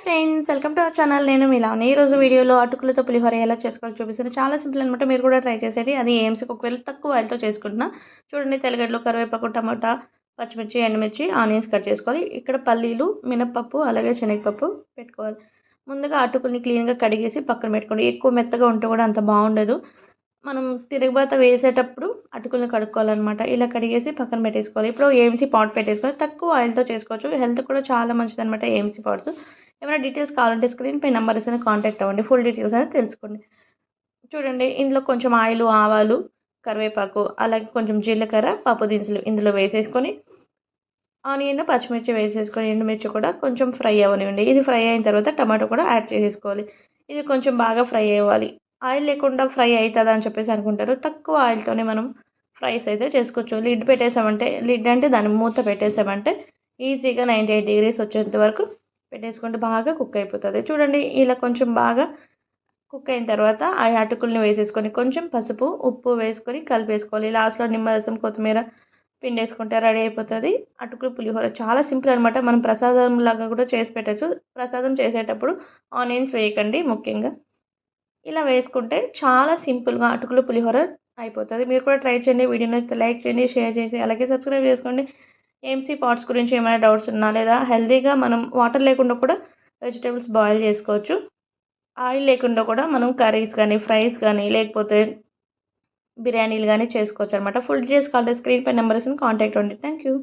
Friends, welcome to our channel. నేను మీలానే ఈరోజు వీడియోలో అటుకులతో పులిహోర ఎలా చేసుకోవాలో చూపిస్తాను. చాలా సింపుల్ అనమాట. మీరు కూడా ట్రై చేసేది. అది ఏమ్స్కి ఒకవేళ తక్కువ ఆయిల్తో చేసుకుంటున్నా. చూడండి, తెల్లగడ్డలు, కరివేపాకు, టమాటా, పచ్చిమిర్చి, ఎండుమిర్చి, ఆనియన్స్ కట్ చేసుకోవాలి. ఇక్కడ పల్లీలు, మినప్పప్పు, అలాగే శనగపప్పు పెట్టుకోవాలి. ముందుగా అటుకుల్ని క్లీన్గా కడిగేసి పక్కన పెట్టుకోండి. ఎక్కువ మెత్తగా ఉంటే కూడా అంత బాగుండదు. మనం తిరగబాత వేసేటప్పుడు అటుకులను కడుక్కోవాలన్నమాట. ఇలా కడిగేసి పక్కన పెట్టేసుకోవాలి. ఇప్పుడు ఏఎంసీ పాట్ పెట్టేసుకోవాలి. తక్కువ ఆయిల్తో చేసుకోవచ్చు. హెల్త్ కూడా చాలా మంచిదన్నమాట ఏఎంసీ పాట్స్. ఏమైనా డీటెయిల్స్ కావాలంటే స్క్రీన్ పై నెంబర్ ఇస్తే కాంటాక్ట్ అవ్వండి. ఫుల్ డీటెయిల్స్ అనేది తెలుసుకోండి. చూడండి, ఇందులో కొంచెం ఆయిల్, ఆవాలు, కరివేపాకు, అలాగే కొంచెం జీలకర్ర, పప్పు దినుసులు ఇందులో వేసేసుకొని ఆనియన్, పచ్చిమిర్చి వేసేసుకొని ఎండుమిర్చి కూడా కొంచెం ఫ్రై అవ్వనివ్వండి. ఇది ఫ్రై అయిన తర్వాత టమాటో కూడా యాడ్ చేసేసుకోవాలి. ఇది కొంచెం బాగా ఫ్రై అవ్వాలి. ఆయిల్ లేకుండా ఫ్రై అవుతుందా అని చెప్పేసి అనుకుంటారు. తక్కువ ఆయిల్తోనే మనం ఫ్రైస్ అయితే చేసుకోవచ్చు. లిడ్ పెట్టేసామంటే, లిడ్ అంటే దాని మూత పెట్టేసామంటే ఈజీగా 98 degrees వచ్చేంత వరకు పెట్టేసుకుంటే బాగా కుక్ అయిపోతుంది. చూడండి, ఇలా కొంచెం బాగా కుక్ అయిన తర్వాత ఆ అటుకుల్ని వేసేసుకొని కొంచెం పసుపు, ఉప్పు వేసుకొని కలిపేసుకోవాలి. లాస్ట్లో నిమ్మరసం, కొత్తిమీర పిండేసుకుంటే రెడీ అయిపోతుంది అటుకులు పులిహోర. చాలా సింపుల్ అనమాట. మనం ప్రసాదం లాగా కూడా చేసి పెట్టచ్చు. ప్రసాదం చేసేటప్పుడు ఆనియన్స్ వేయకండి ముఖ్యంగా. ఇలా వేసుకుంటే చాలా సింపుల్గా అటుకులు పులిహోర అయిపోతుంది. మీరు కూడా ట్రై చేయండి. వీడియో నచ్చితే లైక్ చేయండి, షేర్ చేసి అలాగే సబ్స్క్రైబ్ చేసుకోండి. ఏఎంసీ పాట్స్ గురించి ఏమైనా డౌట్స్ ఉన్నా, లేదా హెల్తీగా మనం వాటర్ లేకుండా కూడా వెజిటేబుల్స్ బాయిల్ చేసుకోవచ్చు. ఆయిల్ లేకుండా కూడా మనం కర్రీస్ కానీ, ఫ్రైస్ కానీ, లేకపోతే బిర్యానీలు కానీ చేసుకోవచ్చు అనమాట. ఫుల్ డీటెయిల్స్ కావాలంటే స్క్రీన్ పై నెంబర్స్ని కాంటాక్ట్ అవ్వండి. Thank you.